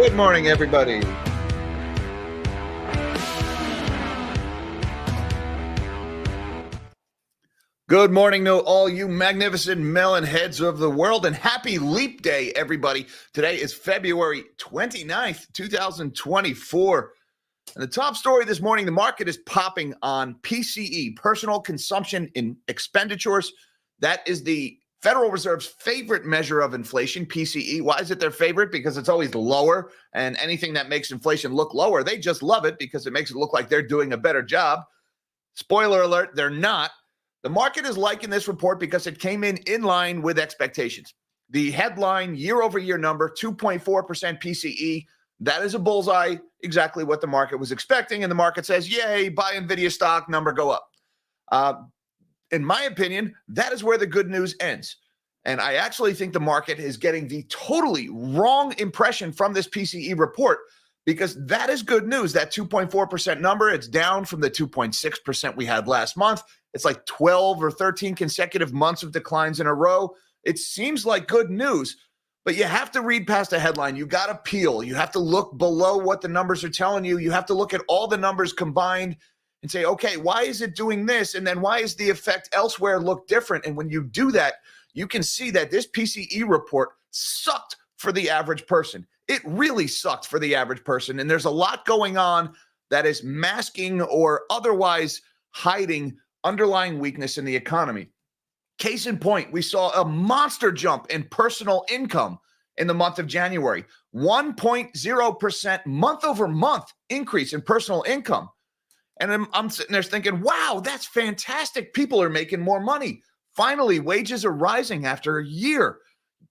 Good morning, everybody. Good morning to all you magnificent melon heads of the world, and happy leap day, everybody. Today is February 29th, 2024. And the top story this morning, the market is popping on PCE, personal consumption in expenditures. That is the Federal Reserve's favorite measure of inflation, PCE. Why is it their favorite? Because it's always lower, and anything that makes inflation look lower, they just love it because it makes it look like they're doing a better job. Spoiler alert, they're not. The market is liking this report because it came in line with expectations. The headline year-over-year number, 2.4% PCE, that is a bullseye, exactly what the market was expecting, and the market says, yay, buy NVIDIA stock, number go up. In my opinion, that is where the good news ends. And I actually think the market is getting the totally wrong impression from this PCE report, because that is good news. That 2.4% number, it's down from the 2.6% we had last month. It's like 12 or 13 consecutive months of declines in a row. It seems like good news, but you have to read past the headline. You got to peel. You have to look below what the numbers are telling you. You have to look at all the numbers combined and say, okay, why is it doing this? And then why is the effect elsewhere look different? And when you do that, you can see that this PCE report sucked for the average person. It really sucked for the average person. And there's a lot going on that is masking or otherwise hiding underlying weakness in the economy. Case in point, we saw a monster jump in personal income in the month of January. 1.0% month over month increase in personal income. And I'm sitting there thinking, wow, that's fantastic. People are making more money. Finally, wages are rising after a year,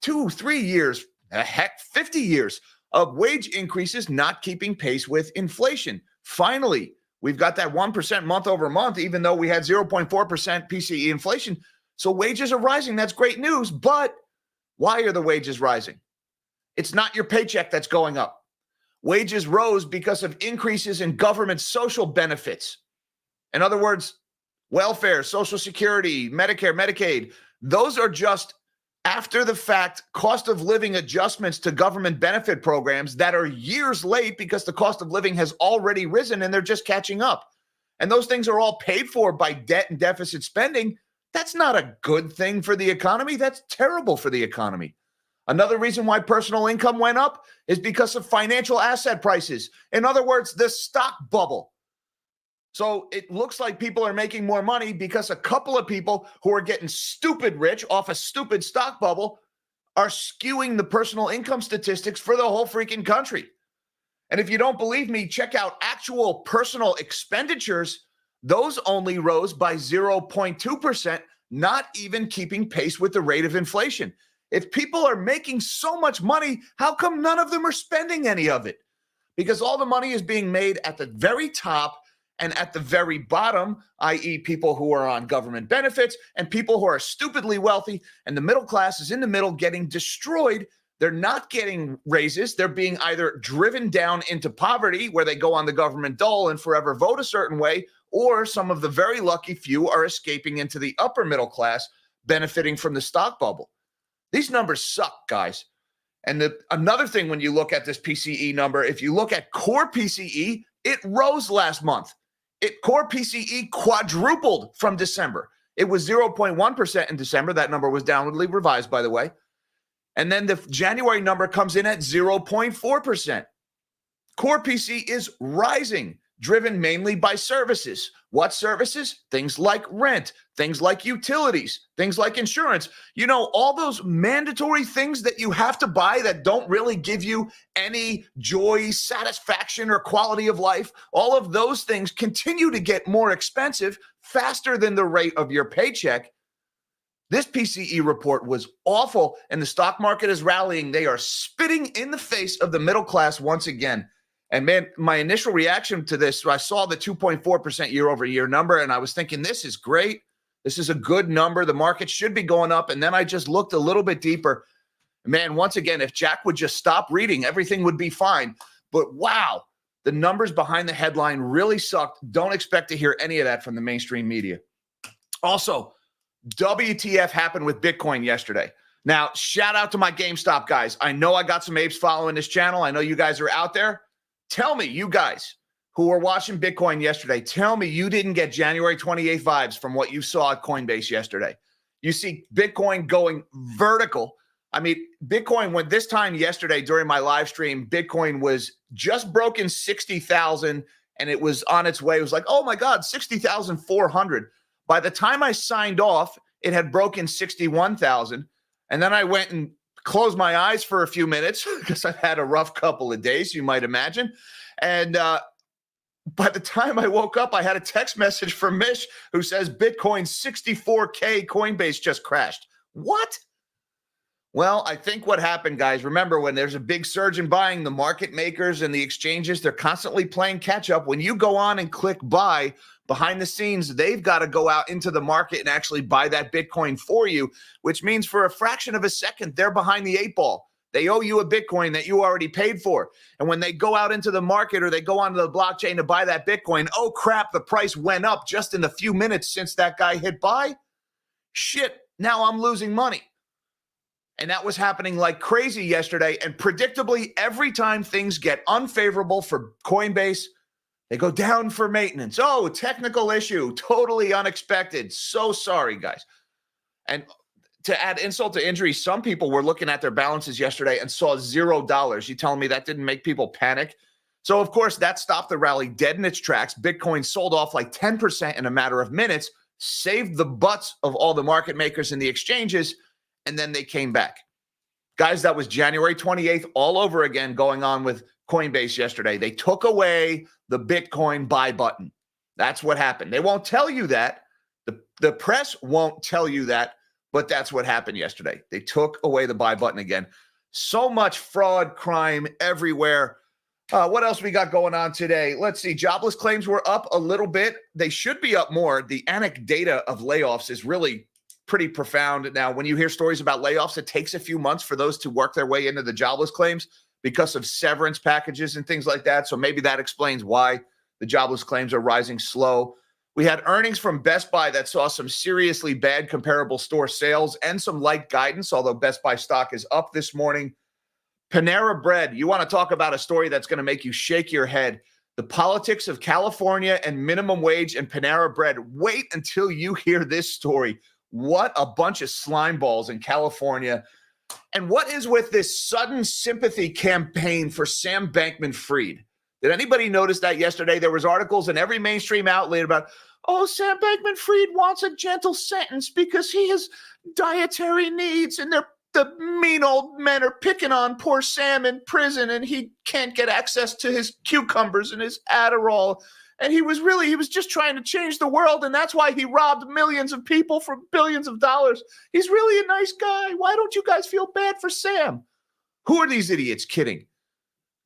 2, 3 years, heck, 50 years of wage increases not keeping pace with inflation. Finally, we've got that 1% month over month, even though we had 0.4% PCE inflation. So wages are rising. That's great news. But why are the wages rising? It's not your paycheck that's going up. Wages rose because of increases in government social benefits. In other words, welfare, Social Security, Medicare, Medicaid, those are just after the fact cost of living adjustments to government benefit programs that are years late because the cost of living has already risen and they're just catching up. And those things are all paid for by debt and deficit spending. That's not a good thing for the economy. That's terrible for the economy. Another reason why personal income went up is because of financial asset prices. In other words, the stock bubble. So it looks like people are making more money because a couple of people who are getting stupid rich off a stupid stock bubble are skewing the personal income statistics for the whole freaking country. And if you don't believe me, check out actual personal expenditures. Those only rose by 0.2%, not even keeping pace with the rate of inflation. If people are making so much money, how come none of them are spending any of it? Because all the money is being made at the very top and at the very bottom, i.e. people who are on government benefits and people who are stupidly wealthy, and the middle class is in the middle getting destroyed. They're not getting raises. They're being either driven down into poverty where they go on the government dole and forever vote a certain way, or some of the very lucky few are escaping into the upper middle class, benefiting from the stock bubble. These numbers suck, guys. And another thing, when you look at this PCE number, if you look at core PCE, it rose last month. Core PCE quadrupled from December. It was 0.1% in December. That number was downwardly revised, by the way. And then the January number comes in at 0.4%. Core PCE is rising, driven mainly by services. What services? Things like rent, things like utilities, things like insurance. You know, all those mandatory things that you have to buy that don't really give you any joy, satisfaction, or quality of life. All of those things continue to get more expensive faster than the rate of your paycheck. This PCE report was awful, and the stock market is rallying. They are spitting in the face of the middle class once again. And man, my initial reaction to this, I saw the 2.4% year over year number, and I was thinking, this is great. This is a good number. The market should be going up. And then I just looked a little bit deeper. Man, once again, if Jack would just stop reading, everything would be fine. But wow, the numbers behind the headline really sucked. Don't expect to hear any of that from the mainstream media. Also, WTF happened with Bitcoin yesterday. Now, shout out to my GameStop guys. I know I got some apes following this channel. I know you guys are out there. Tell me, you guys who were watching Bitcoin yesterday, tell me you didn't get January 28th vibes from what you saw at Coinbase yesterday. You see Bitcoin going vertical. I mean, Bitcoin went this time yesterday during my live stream, Bitcoin was just broken 60,000 and it was on its way. It was like, oh my God, 60,400. By the time I signed off, it had broken 61,000. And then I went and closed my eyes for a few minutes because I've had a rough couple of days, you might imagine. And by the time I woke up, I had a text message from Mish who says Bitcoin 64K Coinbase just crashed. What? Well, I think what happened, guys, remember when there's a big surge in buying, the market makers and the exchanges, they're constantly playing catch up. When you go on and click buy, behind the scenes, they've got to go out into the market and actually buy that Bitcoin for you, which means for a fraction of a second, they're behind the eight ball. They owe you a Bitcoin that you already paid for. And when they go out into the market or they go onto the blockchain to buy that Bitcoin, oh crap, the price went up just in the few minutes since that guy hit buy. Shit, now I'm losing money. And that was happening like crazy yesterday. And predictably, every time things get unfavorable for Coinbase, they go down for maintenance. Oh, technical issue, totally unexpected. So sorry, guys. And to add insult to injury, some people were looking at their balances yesterday and saw $0. You telling me that didn't make people panic? So, of course, that stopped the rally dead in its tracks. Bitcoin sold off like 10% in a matter of minutes, saved the butts of all the market makers and the exchanges, and then they came back. Guys, that was January 28th all over again going on with Coinbase yesterday. They took away the Bitcoin buy button. That's what happened. They won't tell you that. The press won't tell you that, but that's what happened yesterday. They took away the buy button again. So much fraud, crime everywhere. What else we got going on today? Let's see. Jobless claims were up a little bit. They should be up more. The anecdata of layoffs is really pretty profound. Now, when you hear stories about layoffs, it takes a few months for those to work their way into the jobless claims because of severance packages and things like that. So maybe that explains why the jobless claims are rising slow. We had earnings from Best Buy that saw some seriously bad comparable store sales and some light guidance, although Best Buy stock is up this morning. Panera Bread, you want to talk about a story that's going to make you shake your head. The politics of California and minimum wage and Panera Bread. Wait until you hear this story. What a bunch of slime balls in California. And what is with this sudden sympathy campaign for Sam Bankman-Fried? Did anybody notice that yesterday? There was articles in every mainstream outlet about, oh, Sam Bankman-Fried wants a gentle sentence because he has dietary needs and the mean old men are picking on poor Sam in prison and he can't get access to his cucumbers and his Adderall. And he was just trying to change the world, and that's why he robbed millions of people for billions of dollars. He's really a nice guy. Why don't you guys feel bad for Sam? Who are these idiots kidding?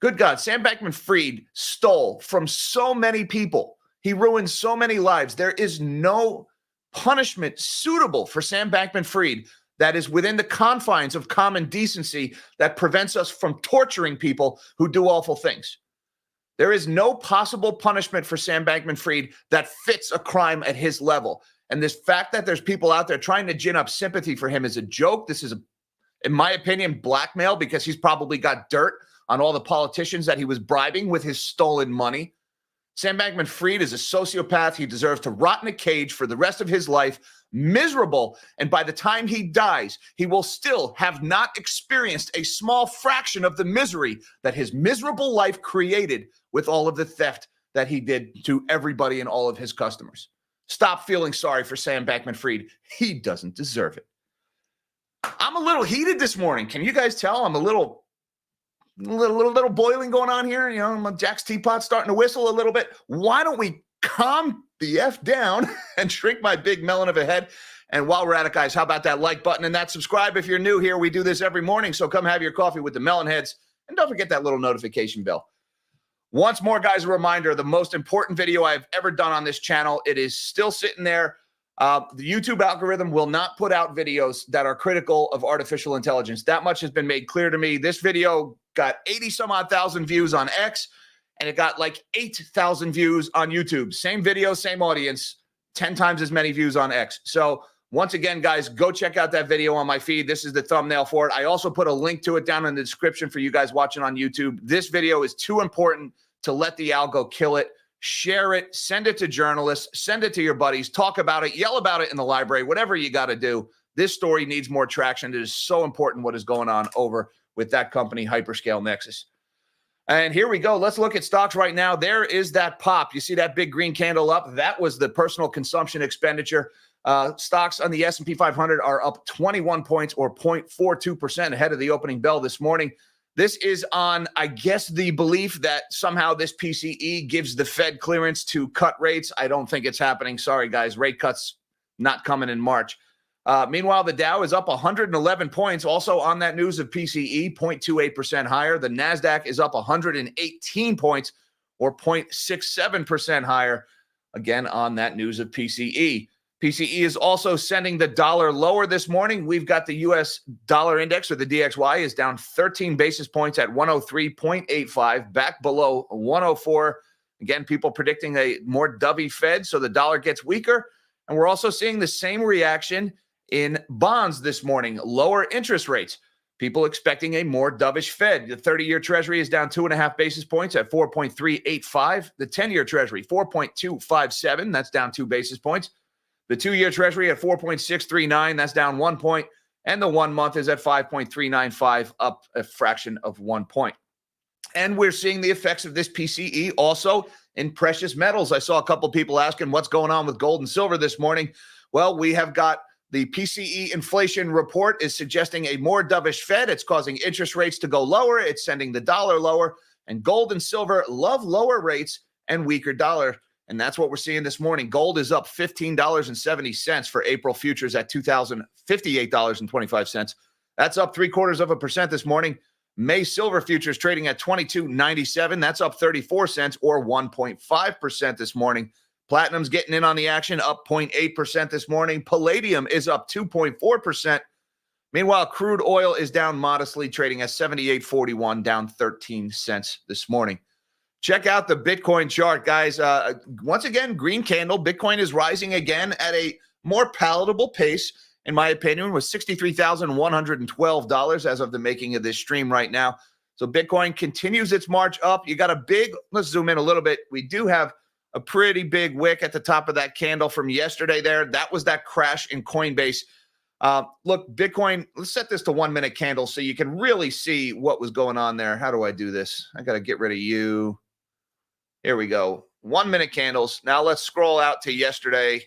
Good God, Sam Bankman-Fried stole from so many people. He ruined so many lives. There is no punishment suitable for Sam Bankman-Fried that is within the confines of common decency that prevents us from torturing people who do awful things. There is no possible punishment for Sam Bankman-Fried that fits a crime at his level. And this fact that there's people out there trying to gin up sympathy for him is a joke. This is, in my opinion, blackmail because he's probably got dirt on all the politicians that he was bribing with his stolen money. Sam Bankman-Fried is a sociopath. He deserves to rot in a cage for the rest of his life, miserable. And by the time he dies, he will still have not experienced a small fraction of the misery that his miserable life created with all of the theft that he did to everybody and all of his customers. Stop feeling sorry for Sam Bankman-Fried. He doesn't deserve it. I'm a little heated this morning. Can you guys tell? I'm a little boiling going on here. You know, my Jack's teapot's starting to whistle a little bit. Why don't we calm the F down and shrink my big melon of a head? And while we're at it, guys, how about that like button and that subscribe if you're new here? We do this every morning, so come have your coffee with the melon heads. And don't forget that little notification bell. Once more, guys, a reminder, the most important video I've ever done on this channel, it is still sitting there. The YouTube algorithm will not put out videos that are critical of artificial intelligence. That much has been made clear to me. This video got 80 some odd thousand views on X, and it got like 8,000 views on YouTube. Same video, same audience, 10 times as many views on X. So Once again, guys, go check out that video on my feed. This is the thumbnail for it. I also put a link to it down in the description for you guys watching on YouTube. This video is too important to let the algo kill it. Share it, send it to journalists, send it to your buddies, talk about it, yell about it in the library, whatever you got to do. This story needs more traction. It is so important what is going on over with that company, Hyperscale Nexus. And here we go. Let's look at stocks right now. There is that pop. You see that big green candle up? That was the personal consumption expenditure. Stocks on the S&P 500 are up 21 points or 0.42% ahead of the opening bell this morning. This is on, I guess, the belief that somehow this PCE gives the Fed clearance to cut rates. I don't think it's happening. Sorry, guys. Rate cuts not coming in March. Meanwhile, the Dow is up 111 points. Also on that news of PCE, 0.28% higher. The NASDAQ is up 118 points or 0.67% higher. Again, on that news of PCE. PCE is also sending the dollar lower this morning. We've got the U.S. dollar index, or the DXY, is down 13 basis points at 103.85, back below 104. Again, people predicting a more dovey Fed, so the dollar gets weaker. And we're also seeing the same reaction in bonds this morning, lower interest rates. People expecting a more dovish Fed. The 30-year Treasury is down 2.5 basis points at 4.385. The 10-year Treasury, 4.257. That's down 2 basis points. The 2-year Treasury at 4.639, that's down 1 point. And the 1 month is at 5.395, up a fraction of 1 point. And we're seeing the effects of this PCE also in precious metals. I saw a couple people asking what's going on with gold and silver this morning. Well, we have got the PCE inflation report is suggesting a more dovish Fed. It's causing interest rates to go lower. It's sending the dollar lower. And gold and silver love lower rates and weaker dollar. And that's what we're seeing this morning. Gold is up $15.70 for April futures at $2,058.25. That's up 0.75% this morning. May silver futures trading at $22.97. That's up 34 cents or 1.5% this morning. Platinum's getting in on the action, up 0.8% this morning. Palladium is up 2.4%. Meanwhile, crude oil is down modestly, trading at $78.41, down 13 cents this morning. Check out the Bitcoin chart, guys. Once again, green candle. Bitcoin is rising again at a more palatable pace, in my opinion, with $63,112 as of the making of this stream right now. So Bitcoin continues its march up. You got a big, let's zoom in a little bit. We do have a pretty big wick at the top of that candle from yesterday there. That was that crash in Coinbase. Look, Bitcoin, let's set this to 1 minute candle so you can really see what was going on there. How do I do this? I got to get rid of you. Here we go. 1 minute candles. Now let's scroll out to yesterday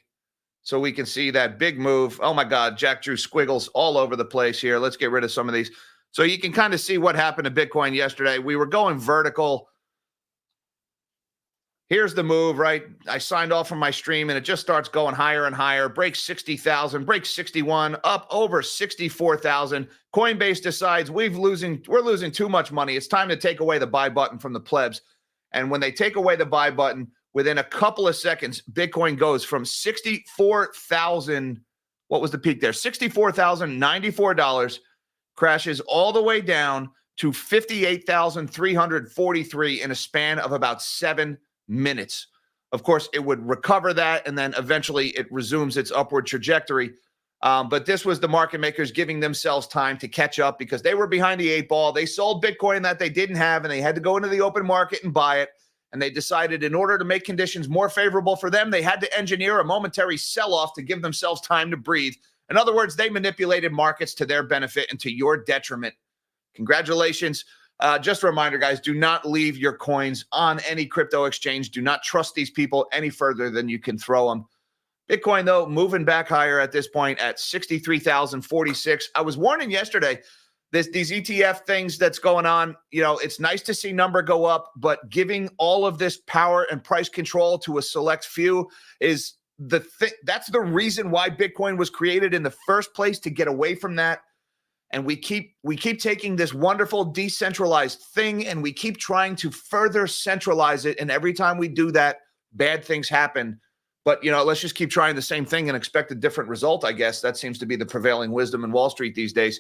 so we can see that big move. Oh my God, Jack drew squiggles all over the place here. Let's get rid of some of these. So you can kind of see what happened to Bitcoin yesterday. We were going vertical. Here's the move, right? I signed off from my stream and it just starts going higher and higher. Breaks 60,000, breaks 61, up over 64,000. Coinbase decides we're losing too much money. It's time to take away the buy button from the plebs. And when they take away the buy button, within a couple of seconds, Bitcoin goes from 64,000. What was the peak there? $64,094, crashes all the way down to 58,343 in a span of about 7 minutes. Of course, it would recover that, and then eventually it resumes its upward trajectory. But this was the market makers giving themselves time to catch up because they were behind the 8 ball. They sold Bitcoin that they didn't have, and they had to go into the open market and buy it. And they decided in order to make conditions more favorable for them, they had to engineer a momentary sell-off to give themselves time to breathe. In other words, they manipulated markets to their benefit and to your detriment. Congratulations. Just a reminder, guys, do not leave your coins on any crypto exchange. Do not trust these people any further than you can throw them. Bitcoin, though, moving back higher at this point at 63,046. I was warning yesterday, these ETF things that's going on, you know, it's nice to see number go up, but giving all of this power and price control to a select few is the thing. That's the reason why Bitcoin was created in the first place, to get away from that. And we keep taking this wonderful decentralized thing and we keep trying to further centralize it. And every time we do that, bad things happen. But, you know, let's just keep trying the same thing and expect a different result, I guess. That seems to be the prevailing wisdom in Wall Street these days.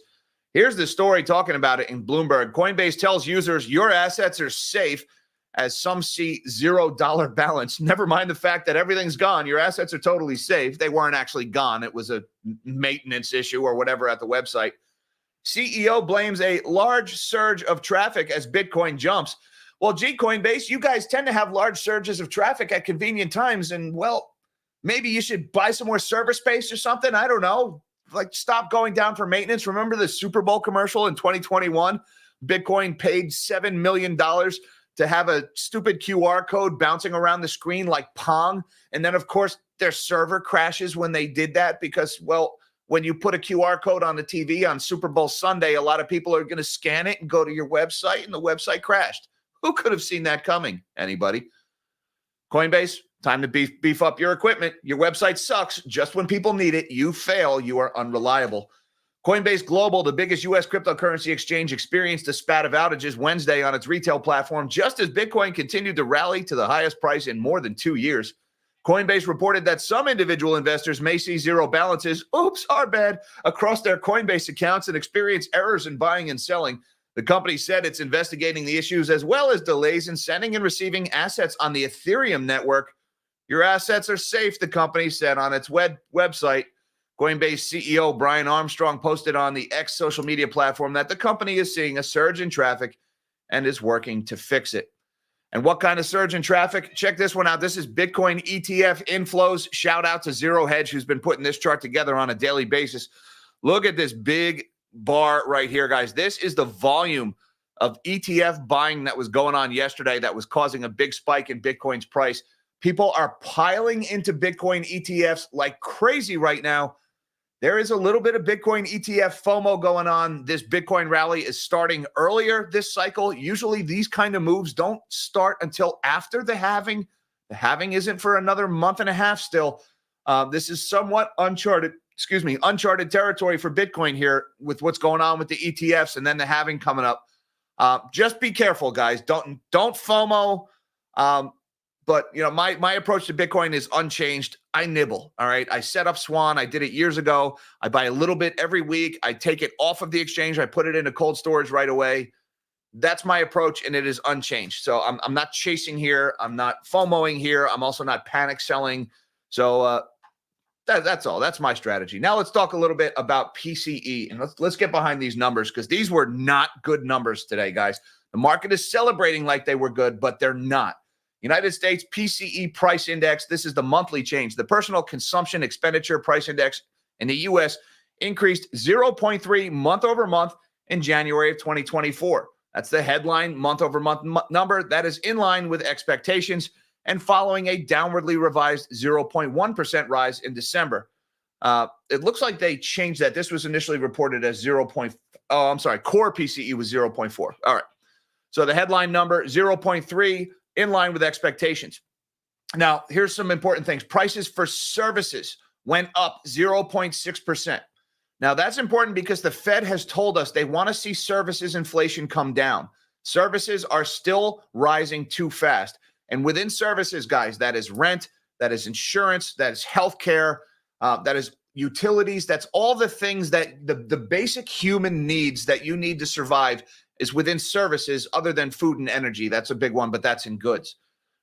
Here's the story talking about it in Bloomberg. Coinbase tells users your assets are safe as some see $0 balance. Never mind the fact that everything's gone. Your assets are totally safe. They weren't actually gone. It was a maintenance issue or whatever at the website. CEO blames a large surge of traffic as Bitcoin jumps. Well, gee, Coinbase, you guys tend to have large surges of traffic at convenient times. And, well, maybe you should buy some more server space or something. I don't know. Like, stop going down for maintenance. Remember the Super Bowl commercial in 2021? Bitcoin paid $7 million to have a stupid QR code bouncing around the screen like Pong. And then, of course, their server crashes when they did that because, well, when you put a QR code on the TV on Super Bowl Sunday, a lot of people are going to scan it and go to your website, and the website crashed. Who could have seen that coming? Anybody? Coinbase, time to beef up your equipment. Your website sucks. Just when people need it, you fail. You are unreliable. Coinbase Global, the biggest U.S. cryptocurrency exchange, experienced a spat of outages Wednesday on its retail platform just as Bitcoin continued to rally to the highest price in more than 2 years. Coinbase reported that some individual investors may see zero balances, our bad, across their Coinbase accounts and experience errors in buying and selling. The company said it's investigating the issues as well as delays in sending and receiving assets on the Ethereum network. Your assets are safe, the company said on its website. Coinbase CEO Brian Armstrong posted on the X social media platform that the company is seeing a surge in traffic and is working to fix it. And what kind of surge in traffic? Check this one out. This is Bitcoin ETF inflows. Shout out to Zero Hedge, who's been putting this chart together on a daily basis. Look at this big bar right here, guys. This is the volume of ETF buying that was going on yesterday that was causing a big spike in Bitcoin's price. People are piling into Bitcoin ETFs like crazy right now. There is a little bit of Bitcoin ETF FOMO going on. This Bitcoin rally is starting earlier this cycle. Usually these kind of moves don't start until after the halving. The halving isn't for another month and a half still. This is somewhat uncharted territory for Bitcoin here with what's going on with the ETFs and then the halving coming up. Just be careful, guys. Don't FOMO. But, you know, my approach to Bitcoin is unchanged. I nibble, all right? I set up Swan. I did it years ago. I buy a little bit every week. I take it off of the exchange. I put it into cold storage right away. That's my approach, and it is unchanged. So I'm not chasing here. I'm not FOMOing here. I'm also not panic selling. So that's all. That's my strategy. Now let's talk a little bit about PCE, and let's get behind these numbers because these were not good numbers today, guys. The market is celebrating like they were good, but they're not. United States PCE price index, this is the monthly change. The personal consumption expenditure price index in the U.S. increased 0.3 month over month in January of 2024. That's the headline month over month number. That is in line with expectations and following a downwardly revised 0.1% rise in December. It looks like they changed that. This was initially reported as core PCE was 0.4. All right. So the headline number, 0.3, in line with expectations. Now, here's some important things. Prices for services went up 0.6%. Now, that's important because the Fed has told us they want to see services inflation come down. Services are still rising too fast. And within services, guys, that is rent, that is insurance, that is healthcare, that is utilities. That's all the things that the basic human needs that you need to survive is within services other than food and energy. That's a big one, but that's in goods.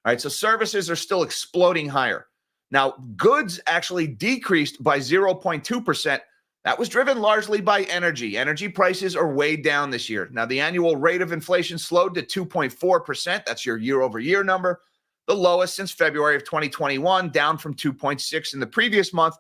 All right, so services are still exploding higher. Now, goods actually decreased by 0.2%. That was driven largely by energy. Energy prices are way down this year. Now, the annual rate of inflation slowed to 2.4%. That's your year-over-year number, the lowest since February of 2021, down from 2.6% in the previous month,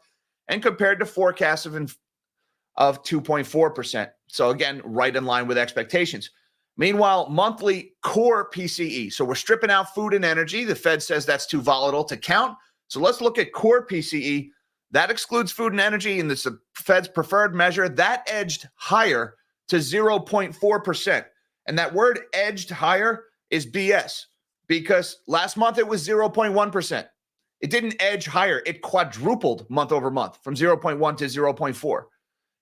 and compared to forecasts of 2.4%. So again, right in line with expectations. Meanwhile, monthly core PCE. So we're stripping out food and energy. The Fed says that's too volatile to count. So let's look at core PCE. That excludes food and energy, and it's the Fed's preferred measure. That edged higher to 0.4%. And that word edged higher is BS because last month it was 0.1%. It didn't edge higher. It quadrupled month over month from 0.1 to 0.4.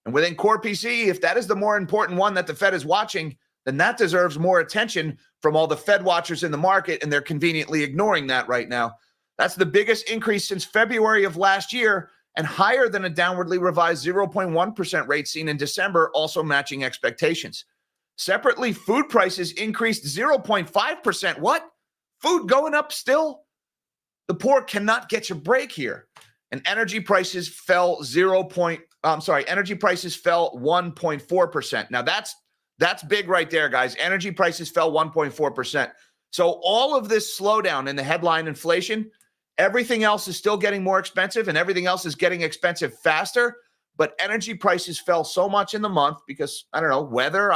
And within core PCE, if that is the more important one that the Fed is watching, then that deserves more attention from all the Fed watchers in the market, and they're conveniently ignoring that right now. That's the biggest increase since February of last year and higher than a downwardly revised 0.1% rate seen in December, also matching expectations. Separately, food prices increased 0.5%. What? Food going up still. The poor cannot get your break here. And energy prices fell energy prices fell 1.4%. Now that's big right there, guys. Energy prices fell 1.4%. So all of this slowdown in the headline inflation, everything else is still getting more expensive and everything else is getting expensive faster. But energy prices fell so much in the month because, I don't know, weather,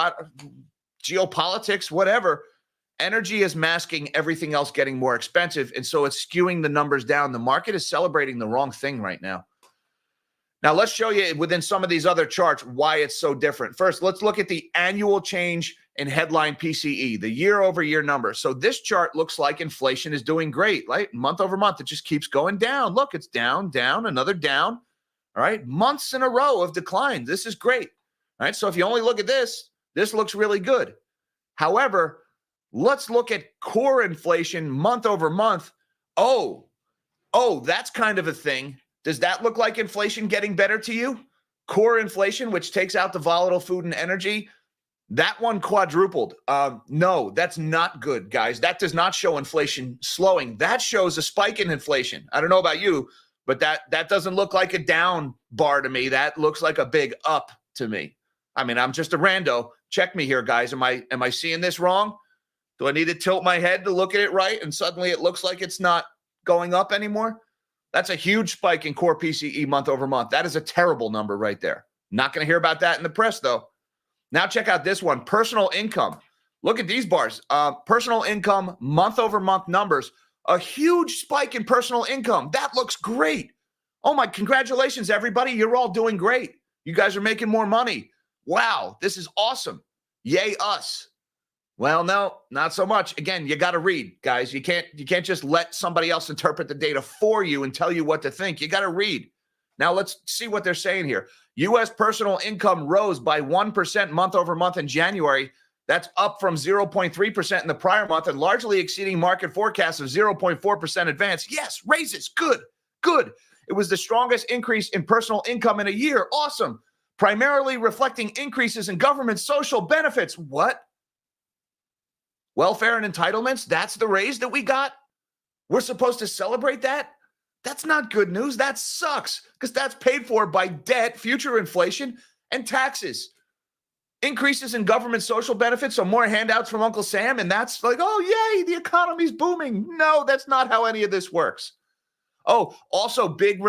geopolitics, whatever. Energy is masking everything else getting more expensive. And so it's skewing the numbers down. The market is celebrating the wrong thing right now. Now, let's show you within some of these other charts why it's so different. First, let's look at the annual change in headline PCE, the year-over-year number. So this chart looks like inflation is doing great, right? Month over month, it just keeps going down. Look, it's down, down, another down. All right, months in a row of decline. This is great. All right, so if you only look at this looks really good. However, let's look at core inflation month over month. Oh, that's kind of a thing. Does that look like inflation getting better to you? Core inflation, which takes out the volatile food and energy, that one quadrupled. No, that's not good, guys. That does not show inflation slowing. That shows a spike in inflation. I don't know about you, but that doesn't look like a down bar to me. That looks like a big up to me. I mean, I'm just a rando. Check me here, guys. Am I seeing this wrong? Do I need to tilt my head to look at it right? And suddenly it looks like it's not going up anymore? That's a huge spike in core PCE month over month. That is a terrible number right there. Not going to hear about that in the press, though. Now check out this one, personal income. Look at these bars. Personal income month over month numbers. A huge spike in personal income. That looks great. Oh my, congratulations, everybody. You're all doing great. You guys are making more money. Wow, this is awesome. Yay, us. Well, no, not so much. Again, you got to read, guys. You can't just let somebody else interpret the data for you and tell you what to think. You got to read. Now let's see what they're saying here. U.S. personal income rose by 1% month over month in January. That's up from 0.3% in the prior month and largely exceeding market forecasts of 0.4% advance. Yes, raises. Good. It was the strongest increase in personal income in a year. Awesome. Primarily reflecting increases in government social benefits. What? Welfare and entitlements? That's the raise that we got? We're supposed to celebrate that? That's not good news. That sucks because that's paid for by debt, future inflation, and taxes. Increases in government social benefits, so more handouts from Uncle Sam, and that's like, oh, yay, the economy's booming. No, that's not how any of this works. Oh, also big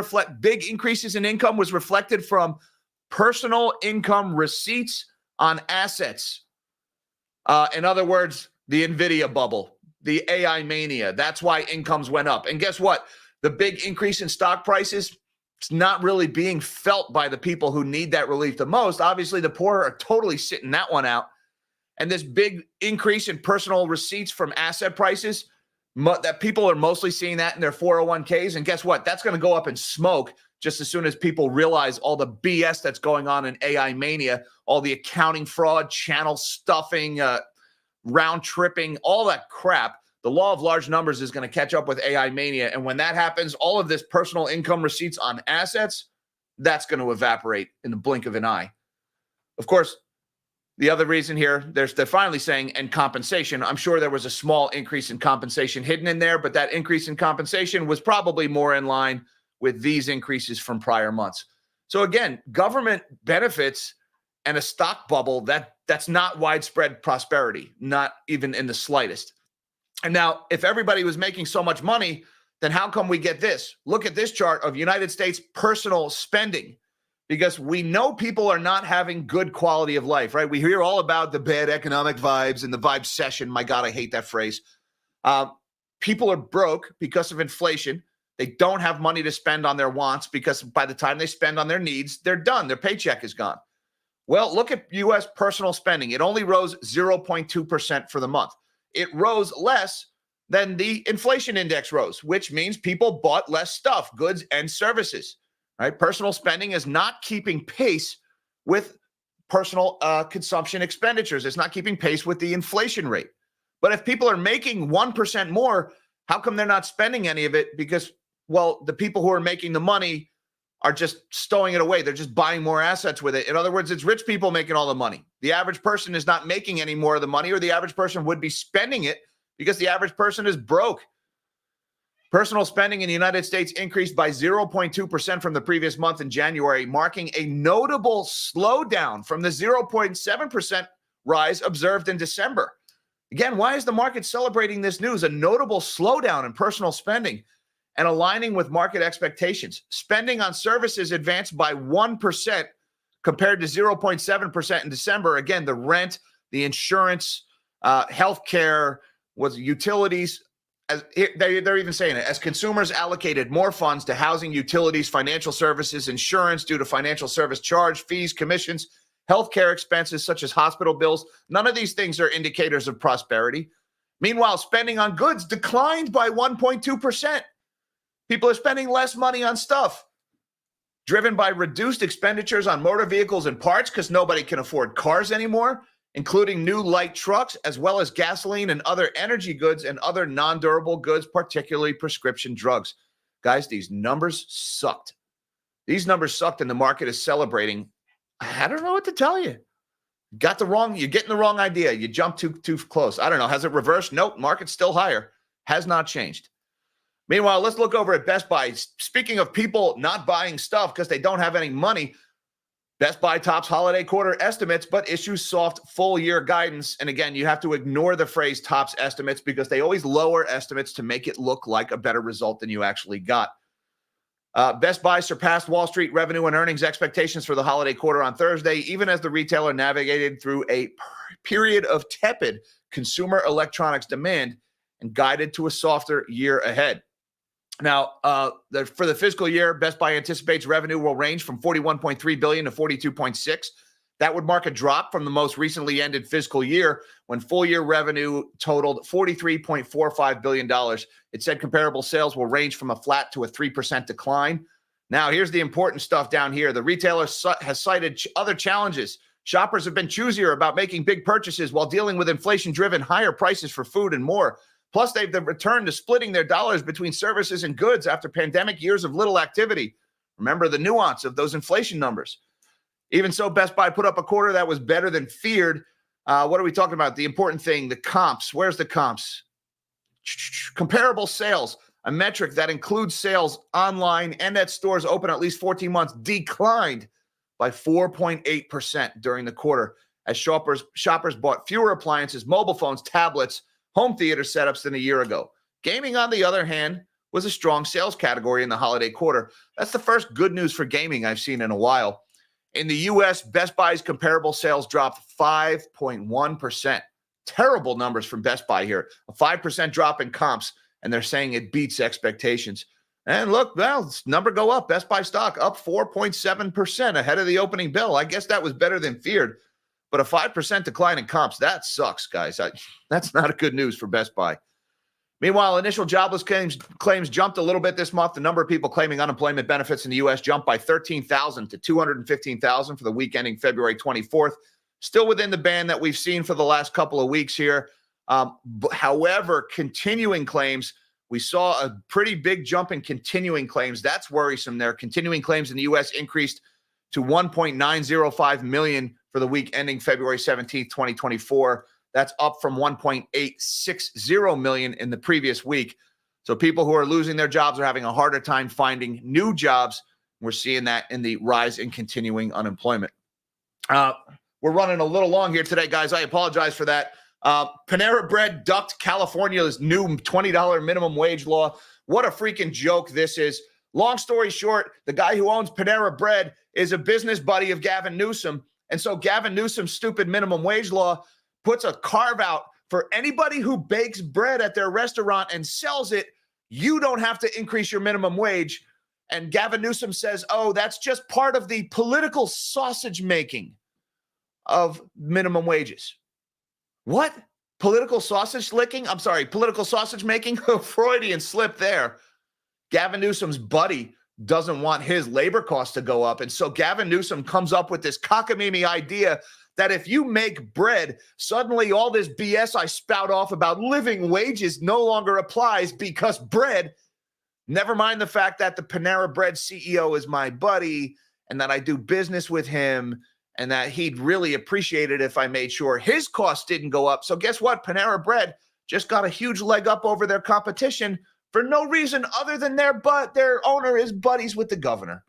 increases in income was reflected from personal income receipts on assets. In other words, the NVIDIA bubble, the AI mania. That's why incomes went up. And guess what? The big increase in stock prices, it's not really being felt by the people who need that relief the most. Obviously, the poor are totally sitting that one out. And this big increase in personal receipts from asset prices, that people are mostly seeing that in their 401ks. And guess what? That's going to go up in smoke just as soon as people realize all the BS that's going on in AI mania, all the accounting fraud, channel stuffing, round tripping, all that crap. The law of large numbers is going to catch up with AI mania. And when that happens, all of this personal income receipts on assets, that's going to evaporate in the blink of an eye. Of course, the other reason here, they're finally saying, and compensation. I'm sure there was a small increase in compensation hidden in there, but that increase in compensation was probably more in line with these increases from prior months. So again, government benefits and a stock bubble, that's not widespread prosperity, not even in the slightest. And now, if everybody was making so much money, then how come we get this? Look at this chart of United States personal spending, because we know people are not having good quality of life, right? We hear all about the bad economic vibes and the vibe session. My God, I hate that phrase. People are broke because of inflation. They don't have money to spend on their wants because by the time they spend on their needs, they're done. Their paycheck is gone. Well, look at U.S. personal spending. It only rose 0.2% for the month. It rose less than the inflation index rose, which means people bought less stuff, goods and services. Right? Personal spending is not keeping pace with personal consumption expenditures. It's not keeping pace with the inflation rate. But if people are making 1% more, how come they're not spending any of it? Because, well, the people who are making the money are just stowing it away. They're just buying more assets with it. In other words, it's rich people making all the money. The average person is not making any more of the money, or the average person would be spending it because the average person is broke. Personal spending in the United States increased by 0.2% from the previous month in January, marking a notable slowdown from the 0.7% rise observed in December. Again, why is the market celebrating this news? A notable slowdown in personal spending and aligning with market expectations. Spending on services advanced by 1% compared to 0.7% in December. Again, the rent, the insurance, healthcare, utilities. As they're even saying it, as consumers allocated more funds to housing, utilities, financial services, insurance due to financial service charge, fees, commissions, healthcare expenses such as hospital bills. None of these things are indicators of prosperity. Meanwhile, spending on goods declined by 1.2%. People are spending less money on stuff, driven by reduced expenditures on motor vehicles and parts because nobody can afford cars anymore, including new light trucks, as well as gasoline and other energy goods and other non-durable goods, particularly prescription drugs. Guys, these numbers sucked. These numbers sucked, and the market is celebrating. I don't know what to tell you. You're getting the wrong idea. You jumped too close. I don't know. Has it reversed? Nope. Market's still higher. Has not changed. Meanwhile, let's look over at Best Buy. Speaking of people not buying stuff because they don't have any money, Best Buy tops holiday quarter estimates, but issues soft full-year guidance. And again, you have to ignore the phrase tops estimates because they always lower estimates to make it look like a better result than you actually got. Best Buy surpassed Wall Street revenue and earnings expectations for the holiday quarter on Thursday, even as the retailer navigated through a period of tepid consumer electronics demand and guided to a softer year ahead. Now, for the fiscal year, Best Buy anticipates revenue will range from $41.3 billion to $42.6. That would mark a drop from the most recently ended fiscal year when full-year revenue totaled $43.45 billion. It said comparable sales will range from a flat to a 3% decline. Now, here's the important stuff down here. The retailer has cited other challenges. Shoppers have been choosier about making big purchases while dealing with inflation-driven higher prices for food and more. Plus, they've returned to splitting their dollars between services and goods after pandemic years of little activity. Remember the nuance of those inflation numbers. Even so, Best Buy put up a quarter that was better than feared. What are we talking about? The important thing, the comps. Where's the comps? Comparable sales, a metric that includes sales online and at stores open at least 14 months, declined by 4.8% during the quarter as shoppers bought fewer appliances, mobile phones, tablets, home theater setups than a year ago. Gaming, on the other hand, was a strong sales category in the holiday quarter. That's the first good news for gaming I've seen in a while. In the U.S., Best Buy's comparable sales dropped 5.1%. Terrible numbers from Best Buy here. A 5% drop in comps, and they're saying it beats expectations. And look, well, number go up. Best Buy stock up 4.7% ahead of the opening bell. I guess that was better than feared. But a 5% decline in comps, that sucks, guys. That's not good news for Best Buy. Meanwhile, initial jobless claims jumped a little bit this month. The number of people claiming unemployment benefits in the U.S. jumped by 13,000 to 215,000 for the week ending February 24th. Still within the band that we've seen for the last couple of weeks here. However, continuing claims, we saw a pretty big jump in continuing claims. That's worrisome there. Continuing claims in the U.S. increased to 1.905 million for the week ending February 17th, 2024. That's up from 1.860 million in the previous week. So people who are losing their jobs are having a harder time finding new jobs. We're seeing that in the rise in continuing unemployment. We're running a little long here today, guys. I apologize for that. Panera Bread ducked California's new $20 minimum wage law. What a freaking joke this is. Long story short, the guy who owns Panera Bread is a business buddy of Gavin Newsom. And so Gavin Newsom's stupid minimum wage law puts a carve out for anybody who bakes bread at their restaurant and sells it. You don't have to increase your minimum wage. And Gavin Newsom says, oh, that's just part of the political sausage making of minimum wages. What? Political sausage licking? I'm sorry, political sausage making? Freudian slip there. Gavin Newsom's buddy doesn't want his labor costs to go up. And so Gavin Newsom comes up with this cockamamie idea that if you make bread, suddenly all this BS I spout off about living wages no longer applies because bread, never mind the fact that the Panera Bread CEO is my buddy and that I do business with him and that he'd really appreciate it if I made sure his costs didn't go up. So guess what? Panera Bread just got a huge leg up over their competition for no reason other than their owner is buddies with the governor.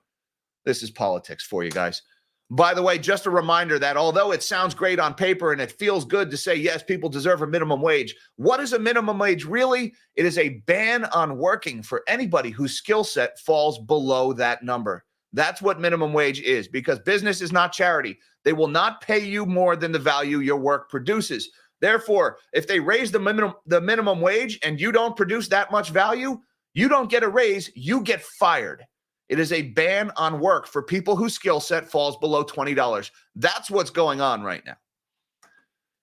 This is politics for you guys. By the way, just a reminder that although it sounds great on paper and it feels good to say, yes, people deserve a minimum wage, what is a minimum wage really? It is a ban on working for anybody whose skill set falls below that number. That's what minimum wage is, because business is not charity. They will not pay you more than the value your work produces. Therefore, if they raise the minimum wage and you don't produce that much value, you don't get a raise, you get fired. It is a ban on work for people whose skill set falls below $20. That's what's going on right now.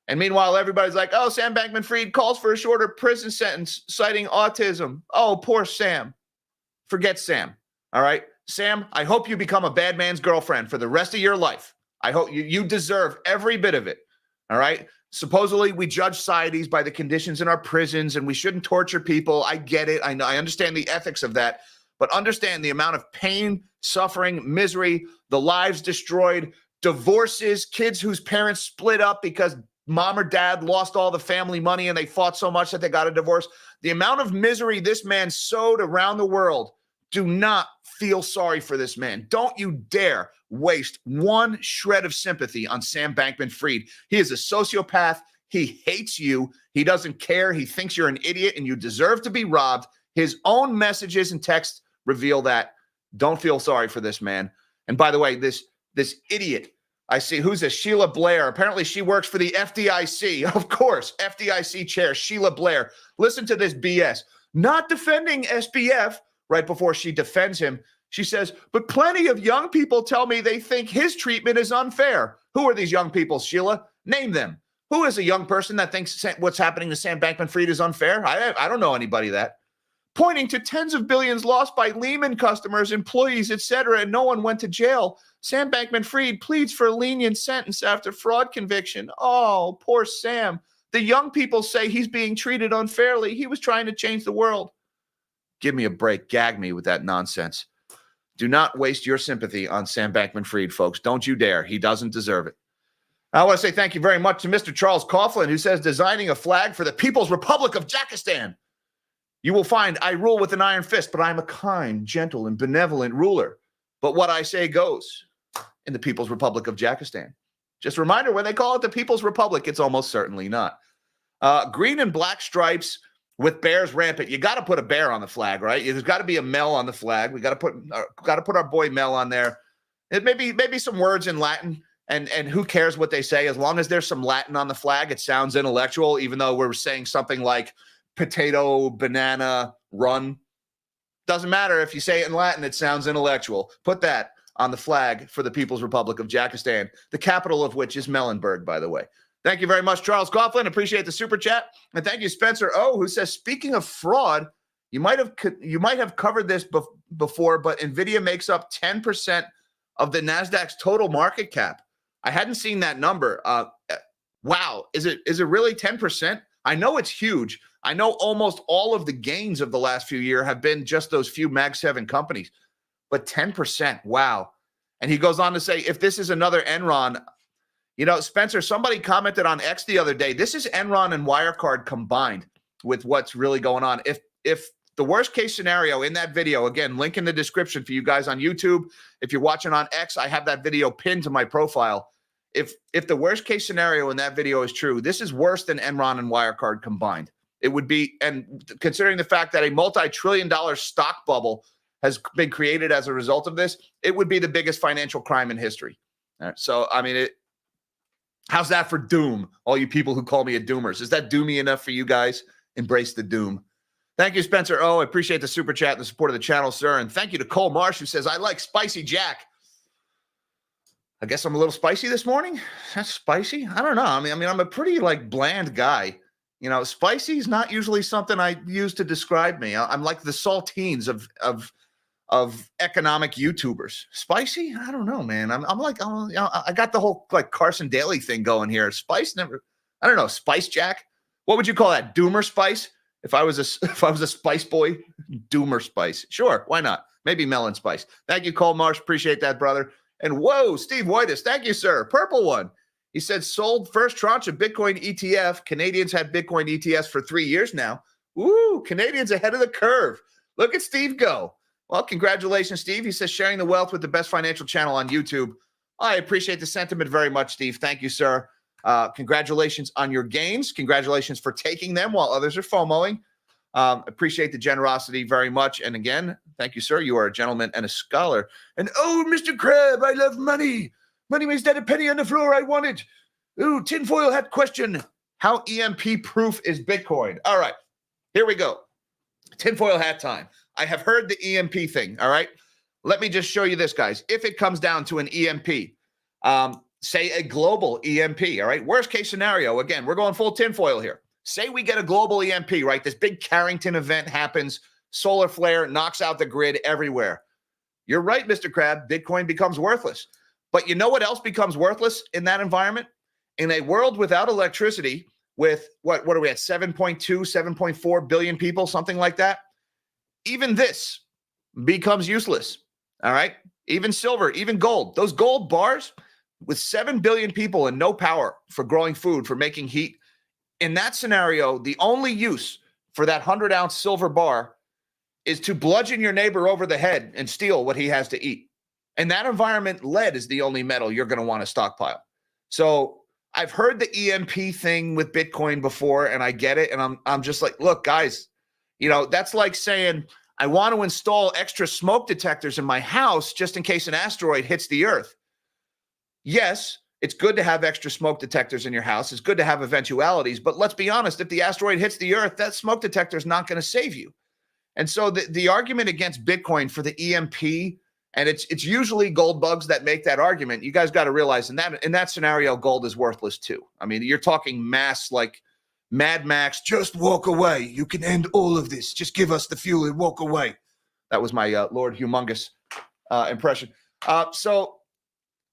And meanwhile, everybody's like, oh, Sam Bankman-Fried calls for a shorter prison sentence, citing autism. Oh, poor Sam. Forget Sam, all right? Sam, I hope you become a bad man's girlfriend for the rest of your life. I hope you deserve every bit of it, all right? Supposedly, we judge societies by the conditions in our prisons, and we shouldn't torture people. I get it. I know. I understand the ethics of that. But understand the amount of pain, suffering, misery, the lives destroyed, divorces, kids whose parents split up because mom or dad lost all the family money and they fought so much that they got a divorce. The amount of misery this man sowed around the world. Do not feel sorry for this man. Don't you dare waste one shred of sympathy on Sam Bankman-Fried. He is a sociopath. He hates you. He doesn't care. He thinks you're an idiot and you deserve to be robbed. His own messages and texts reveal that. Don't feel sorry for this man. And by the way, this idiot, I see, who's this? Sheila Blair. Apparently she works for the FDIC. Of course, FDIC chair, Sheila Blair. Listen to this BS. Not defending SBF. Right before she defends him, she says, but plenty of young people tell me they think his treatment is unfair. Who are these young people, Sheila? Name them. Who is a young person that thinks what's happening to Sam Bankman-Fried is unfair? I don't know anybody that. Pointing to tens of billions lost by Lehman customers, employees, etc., and no one went to jail. Sam Bankman-Fried pleads for a lenient sentence after fraud conviction. Oh, poor Sam. The young people say he's being treated unfairly. He was trying to change the world. Give me a break. Gag me with that nonsense. Do not waste your sympathy on Sam Bankman-Fried, folks. Don't you dare. He doesn't deserve it. I want to say thank you very much to Mr. Charles Coughlin, who says, designing a flag for the People's Republic of Jakistan. You will find I rule with an iron fist, but I'm a kind, gentle, and benevolent ruler. But what I say goes in the People's Republic of Jakistan. Just a reminder, when they call it the People's Republic, it's almost certainly not. Green and black stripes with bears rampant. You got to put a bear on the flag, right? There's got to be a Mel on the flag. We got to put our boy Mel on there. It maybe some words in Latin, and who cares what they say? As long as there's some Latin on the flag, it sounds intellectual, even though we're saying something like potato, banana, run. Doesn't matter if you say it in Latin, it sounds intellectual. Put that on the flag for the People's Republic of Jakistan, the capital of which is Mellenberg, by the way. Thank you very much, Charles Coughlin. Appreciate the super chat. And thank you, Spencer O, who says, speaking of fraud, you might have covered this before, but NVIDIA makes up 10% of the NASDAQ's total market cap. I hadn't seen that number. Wow. Is it really 10%? I know it's huge. I know almost all of the gains of the last few years have been just those few Mag 7 companies, but 10%. Wow. And he goes on to say, if this is another Enron, you know, Spencer, somebody commented on X the other day, this is Enron and Wirecard combined with what's really going on. If the worst case scenario in that video, again, link in the description for you guys on YouTube. If you're watching on X, I have that video pinned to my profile. If the worst case scenario in that video is true, this is worse than Enron and Wirecard combined. It would be, and considering the fact that a multi-trillion-dollar stock bubble has been created as a result of this, it would be the biggest financial crime in history. All right, so, I mean, how's that for doom? All you people who call me a doomers. Is that doomy enough for you guys? Embrace the doom. Thank you, Spencer O. I appreciate the super chat and the support of the channel, sir. And thank you to Cole Marsh, who says, I like Spicy Jack. I guess I'm a little spicy this morning. That's spicy. I don't know. I mean, I'm a pretty bland guy. You know, spicy is not usually something I use to describe me. I'm like the saltines of economic YouTubers. Spicy? I don't know, man. I got the whole Carson Daly thing going here. Spice never. I don't know. Spice Jack. What would you call that? Doomer Spice? If I was a spice boy, Doomer Spice. Sure, why not? Maybe Melon Spice. Thank you, Cole Marsh. Appreciate that, brother. And whoa, Steve Whitus. Thank you, sir. Purple one. He said sold first tranche of Bitcoin ETF. Canadians had Bitcoin ETFs for 3 years now. Ooh, Canadians ahead of the curve. Look at Steve go. Well, congratulations, Steve. He says sharing the wealth with the best financial channel on YouTube. I appreciate the sentiment very much, Steve. Thank you, sir. Congratulations on your gains. Congratulations for taking them while others are FOMOing. Appreciate the generosity very much. And again, thank you, sir. You are a gentleman and a scholar. And oh, Mr. Crab, I love money. Money means that a penny on the floor I wanted. Ooh, tinfoil hat question. How EMP proof is Bitcoin? All right, here we go. Tinfoil hat time. I have heard the EMP thing, all right? Let me just show you this, guys. If it comes down to an EMP, say a global EMP, all right? Worst case scenario, again, we're going full tinfoil here. Say we get a global EMP, right? This big Carrington event happens, solar flare knocks out the grid everywhere. You're right, Mr. Crab, Bitcoin becomes worthless. But you know what else becomes worthless in that environment? In a world without electricity, with what are we at, 7.2, 7.4 billion people, something like that? Even this becomes useless, all right? Even silver, even gold. Those gold bars with 7 billion people and no power for growing food, for making heat. In that scenario, the only use for that 100-ounce silver bar is to bludgeon your neighbor over the head and steal what he has to eat. In that environment, lead is the only metal you're going to want to stockpile. So I've heard the EMP thing with Bitcoin before, and I get it. And I'm just like, look, guys, you know, that's like saying I want to install extra smoke detectors in my house just in case an asteroid hits the earth. Yes, it's good to have extra smoke detectors in your house. It's good to have eventualities. But let's be honest, if the asteroid hits the earth, that smoke detector is not going to save you. And so the argument against Bitcoin for the EMP, and it's usually gold bugs that make that argument. You guys got to realize in that scenario, gold is worthless too. I mean, you're talking mass like Mad Max, just walk away. You can end all of this. Just give us the fuel and walk away. That was my Lord Humongous impression. So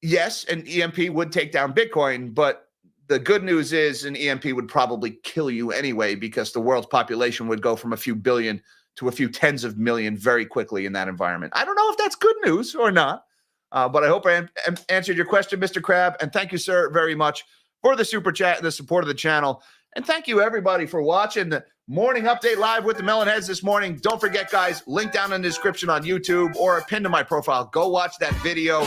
yes, an EMP would take down Bitcoin, but the good news is an EMP would probably kill you anyway, because the world's population would go from a few billion to a few tens of million very quickly in that environment. I don't know if that's good news or not, but I hope I answered your question, Mr. Crab. And thank you, sir, very much for the super chat and the support of the channel. And thank you, everybody, for watching the Morning Update Live with the Melonheads this morning. Don't forget, guys, link down in the description on YouTube or a pin to my profile. Go watch that video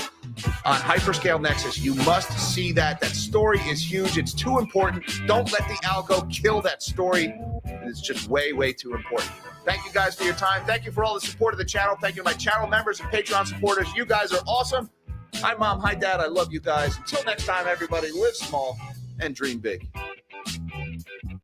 on Hyperscale Nexus. You must see that. That story is huge. It's too important. Don't let the algo kill that story. It's just way, way too important. Thank you, guys, for your time. Thank you for all the support of the channel. Thank you to my channel members and Patreon supporters. You guys are awesome. Hi, Mom. Hi, Dad. I love you guys. Until next time, everybody, live small and dream big.